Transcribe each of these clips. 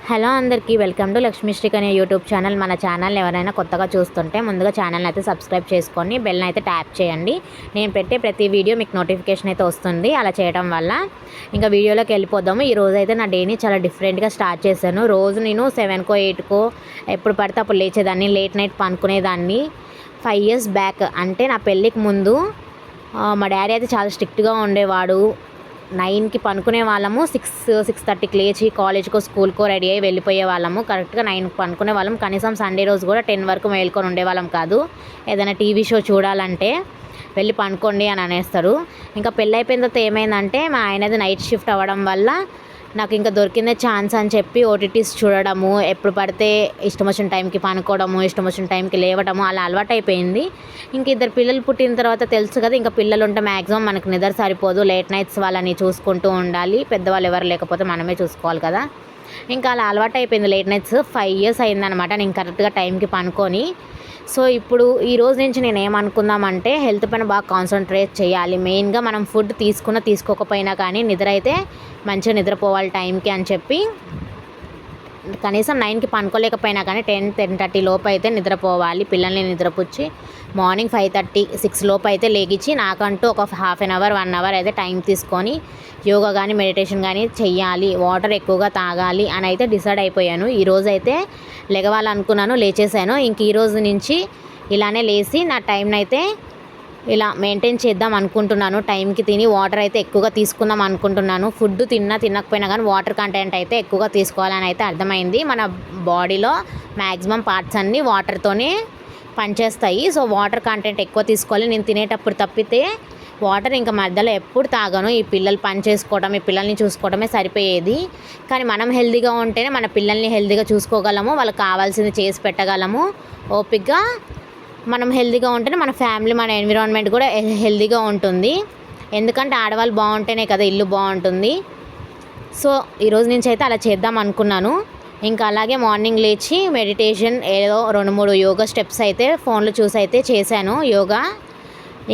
Hello అందరికీ welcome to Lakshmi శ్రీక్ అనే YouTube channel. మన ఛానల్ ఎవరైనా కొత్తగా చూస్తుంటే ముందుగా ఛానల్ అయితే సబ్స్క్రైబ్ చేసుకొని బెల్ని అయితే ట్యాప్ చేయండి. నేను పెట్టే ప్రతి వీడియో మీకు నోటిఫికేషన్ అయితే వస్తుంది. అలా చేయడం వల్ల ఇంకా వీడియోలోకి వెళ్ళిపోదాము. ఈ రోజు అయితే నా డేని చాలా డిఫరెంట్గా స్టార్ట్ చేశాను. రోజు నేను 7కో 8కో ఎప్పుడు పడితే అప్పుడు లేచేదాన్ని, లేట్ నైట్ పనుకునేదాన్ని. 5 years బ్యాక్ అంటే నా పెళ్ళికి ముందు మా డాడీ అయితే చాలా స్ట్రిక్ట్గా ఉండేవాడు. 9కి పనుకునే వాళ్ళము, 6-6:30కి లేచి కాలేజ్కో స్కూల్కో రెడీ అయ్యి వెళ్ళిపోయే వాళ్ళము. కరెక్ట్గా 9కి పనుకునే వాళ్ళం. కనీసం సండే రోజు కూడా 10 వరకు మేల్కొని ఉండేవాళ్ళం కాదు. ఏదైనా టీవీ షో చూడాలంటే వెళ్ళి పనుకోండి అని అనేస్తారు. ఇంకా పెళ్ళి అయిపోయిన తర్వాత ఏమైందంటే మా ఆయనది నైట్ షిఫ్ట్ అవ్వడం వల్ల నాకు ఇంకా దొరికిందే ఛాన్స్ అని చెప్పి ఓటీటీస్ చూడడము, ఎప్పుడు పడితే ఇష్టం వచ్చిన టైంకి పనుకోవడము, ఇష్టం వచ్చిన టైంకి లేవడము అలా అలవాటు అయిపోయింది. ఇంక ఇద్దరు పిల్లలు పుట్టిన తర్వాత తెలుసు కదా, ఇంకా పిల్లలు ఉంటే మ్యాక్సిమం మనకు నిద్ర సరిపోదు. లేట్ నైట్స్ వాళ్ళని చూసుకుంటూ ఉండాలి. పెద్దవాళ్ళు ఎవరు లేకపోతే మనమే చూసుకోవాలి కదా. ఇంకా అలా అలవాటు అయిపోయింది. లేట్ నైట్స్ 5 years అయిందనమాట నేను కరెక్ట్గా టైంకి పనుకొని. సో ఇప్పుడు ఈ రోజు నుంచి నేను ఏమనుకుందామంటే హెల్త్ పైన బాగా కాన్సన్ట్రేట్ చేయాలి. మెయిన్గా మనం ఫుడ్ తీసుకోకపోయినా కానీ నిద్ర అయితే మంచిగా నిద్రపోవాలి టైంకి అని చెప్పి కనీసం 9కి పనుకోలేకపోయినా కానీ 10-10:30 లోపు అయితే నిద్రపోవాలి. పిల్లల్ని నిద్రపుచ్చి మార్నింగ్ 5:30-6 లోపు అయితే లేగించి నాకంటూ ఒక హాఫ్ అన్ అవర్ 1 hour అయితే టైం తీసుకొని యోగా కానీ మెడిటేషన్ కానీ చెయ్యాలి. వాటర్ ఎక్కువగా తాగాలి అని అయితే డిసైడ్ అయిపోయాను. ఈరోజు అయితే లెగవాలనుకున్నాను, లేచేసాను. ఇంక ఈరోజు నుంచి ఇలానే లేచి నా టైంని అయితే ఇలా మెయింటైన్ చేద్దాం అనుకుంటున్నాను. టైంకి తిని వాటర్ అయితే ఎక్కువగా తీసుకుందాం అనుకుంటున్నాను. ఫుడ్ తినకపోయినా కానీ వాటర్ కంటెంట్ అయితే ఎక్కువగా తీసుకోవాలని అయితే అర్థమైంది. మన బాడీలో మ్యాక్సిమం పార్ట్స్ అన్నీ వాటర్తోనే పనిచేస్తాయి. సో వాటర్ కంటెంట్ ఎక్కువ తీసుకోవాలి. నేను తినేటప్పుడు తప్పితే వాటర్ ఇంకా మధ్యలో ఎప్పుడు తాగను. ఈ పిల్లలు పని చేసుకోవడం, ఈ పిల్లల్ని చూసుకోవడమే సరిపోయేది. కానీ మనం హెల్తీగా ఉంటేనే మన పిల్లల్ని హెల్తీగా చూసుకోగలము, వాళ్ళకి కావాల్సింది చేసి పెట్టగలము. ఓపికగా మనం హెల్తీగా ఉంటేనే మన ఫ్యామిలీ, మన ఎన్విరాన్మెంట్ కూడా హెల్తీగా ఉంటుంది. ఎందుకంటే ఆడవాళ్ళు బాగుంటేనే కదా ఇల్లు బాగుంటుంది. సో ఈరోజు నుంచి అయితే అలా చేద్దాం అనుకున్నాను. ఇంకా అలాగే మార్నింగ్ లేచి మెడిటేషన్ ఏదో 2-3 యోగా స్టెప్స్ అయితే ఫోన్లో చూసి అయితే చేశాను యోగా.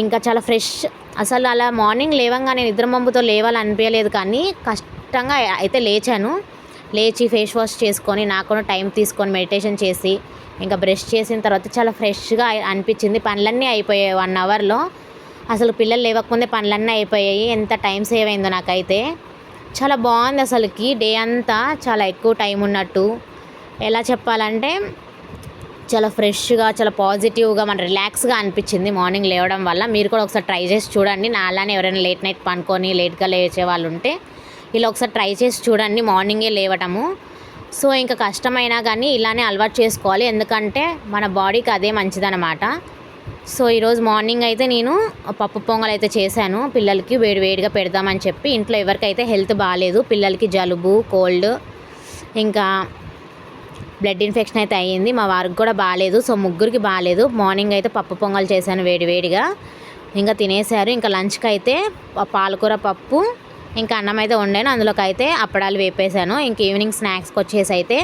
ఇంకా చాలా ఫ్రెష్, అసలు అలా మార్నింగ్ లేవంగానే నిద్రమబ్బుతో లేవాలనిపించలేదు, కానీ కష్టంగా అయితే లేచాను. లేచి ఫేస్ వాష్ చేసుకొని నాకు టైం తీసుకొని మెడిటేషన్ చేసి ఇంకా బ్రష్ చేసిన తర్వాత చాలా ఫ్రెష్గా అనిపించింది. పనులన్నీ అయిపోయాయి 1 hourలో. అసలు పిల్లలు లేవకముందే పనులన్నీ అయిపోయాయి. ఎంత టైం సేవ్ అయిందో నాకైతే. చాలా బాగుంది అసలుకి. డే అంతా చాలా ఎక్కువ టైం ఉన్నట్టు. ఎలా చెప్పాలంటే చాలా ఫ్రెష్గా, చాలా పాజిటివ్గా, మన రిలాక్స్గా అనిపించింది మార్నింగ్ లేవడం వల్ల. మీరు కూడా ఒకసారి ట్రై చేసి చూడండి. నా అలానే ఎవరైనా లేట్ నైట్ పనుకొని లేట్గా లేచే వాళ్ళు ఉంటే ఇలా ఒకసారి ట్రై చేసి చూడండి, మార్నింగే లేవటము. సో ఇంకా కష్టమైనా కానీ ఇలానే అలవాటు చేసుకోవాలి, ఎందుకంటే మన బాడీకి అదే మంచిదన్నమాట. సో ఈరోజు మార్నింగ్ అయితే నేను పప్పు పొంగల్ అయితే చేశాను. పిల్లలకి వేడివేడిగా పెడదామని చెప్పి. ఇంట్లో ఎవరికైతే హెల్త్ బాగాలేదు, పిల్లలకి జలుబు, కోల్డ్, ఇంకా బ్లడ్ ఇన్ఫెక్షన్ అయితే అయ్యింది. మా వారికి కూడా బాగాలేదు. సో ముగ్గురికి బాగాలేదు. మార్నింగ్ అయితే పప్పు పొంగల్ చేశాను వేడివేడిగా. ఇంకా తినేశారు. ఇంకా లంచ్కి అయితే పాలకూర పప్పు ఇంకా అన్నం అయితే వండాను. అందులోకి అయితే అప్పడాలు వేపేశాను. ఇంక ఈవినింగ్ స్నాక్స్కి వచ్చేసి అయితే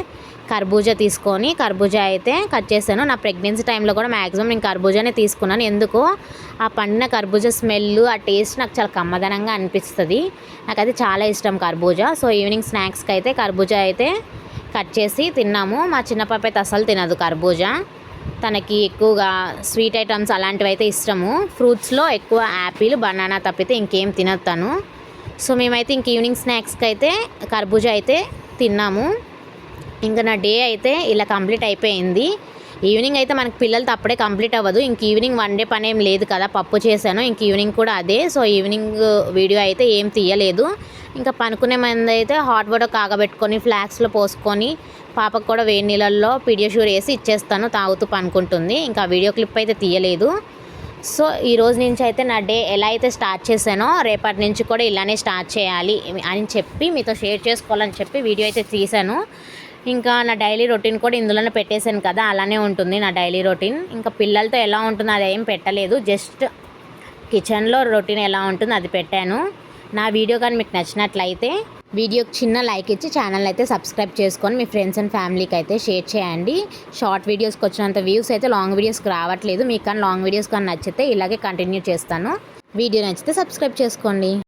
కర్బూజా తీసుకొని కర్బూజా అయితే కట్ చేశాను. నా ప్రెగ్నెన్సీ టైంలో కూడా మ్యాక్సిమం నేను కర్బూజానే తీసుకున్నాను. ఎందుకో ఆ పండిన కర్బూజా స్మెల్, ఆ టేస్ట్ నాకు చాలా కమ్మదనంగా అనిపిస్తుంది. నాకైతే చాలా ఇష్టం కర్బూజా. సో ఈవినింగ్ స్నాక్స్కి అయితే కర్బూజా అయితే కట్ చేసి తిన్నాము. మా చిన్న పాప అయితే అసలు తినదు కర్బూజా. తనకి ఎక్కువగా స్వీట్ ఐటమ్స్ అలాంటివి అయితే ఇష్టము. ఫ్రూట్స్లో ఎక్కువ యాపిల్, బనానా తప్పితే ఇంకేం తినదు తను. సో మేమైతే ఇంక ఈవినింగ్ స్నాక్స్కి అయితే కర్బూజా అయితే తిన్నాము. ఇంకా నా డే అయితే ఇలా కంప్లీట్ అయిపోయింది. ఈవినింగ్ అయితే మనకి పిల్లలతో అప్పుడే కంప్లీట్ అవ్వదు. ఇంక ఈవినింగ్ వన్ డే పని ఏం లేదు కదా, పప్పు చేశాను. ఇంక ఈవినింగ్ కూడా అదే. సో ఈవినింగ్ వీడియో అయితే ఏం తీయలేదు. ఇంకా పనుకునే మంది అయితే హాట్ వాటర్ కాగబెట్టుకొని ఫ్లాక్స్లో పోసుకొని పాపకు కూడా వేడి నీళ్ళల్లో పీడియాష్యూర్ వేసి ఇచ్చేస్తాను, తాగుతూ పనుకుంటుంది. ఇంకా వీడియో క్లిప్ అయితే తీయలేదు. సో ఈరోజు నుంచి అయితే నా డే ఎలా అయితే స్టార్ట్ చేశానో రేపటి నుంచి కూడా ఇలానే స్టార్ట్ చేయాలి అని చెప్పి మీతో షేర్ చేసుకోవాలని చెప్పి వీడియో అయితే తీశాను. ఇంకా నా డైలీ రొటీన్ కూడా ఇందులోనే పెట్టేశాను కదా, అలానే ఉంటుంది నా డైలీ రొటీన్. ఇంకా పిల్లలతో ఎలా ఉంటుందో అది ఏం పెట్టలేదు, జస్ట్ కిచెన్లో రొటీన్ ఎలా ఉంటుందో అది పెట్టాను. నా వీడియో కానీ మీకు నచ్చినట్లయితే వీడియోకి చిన్న లైక్ ఇచ్చి ఛానల్ అయితే సబ్స్క్రైబ్ చేసుకొని మీ ఫ్రెండ్స్ అండ్ ఫ్యామిలీకి అయితే షేర్ చేయండి. షార్ట్ వీడియోస్కి వచ్చినంత వ్యూస్ అయితే లాంగ్ వీడియోస్కి రావట్లేదు. మీకు కానీ లాంగ్ వీడియోస్ కానీ నచ్చితే ఇలాగే కంటిన్యూ చేస్తాను. వీడియో నచ్చితే సబ్స్క్రైబ్ చేసుకోండి.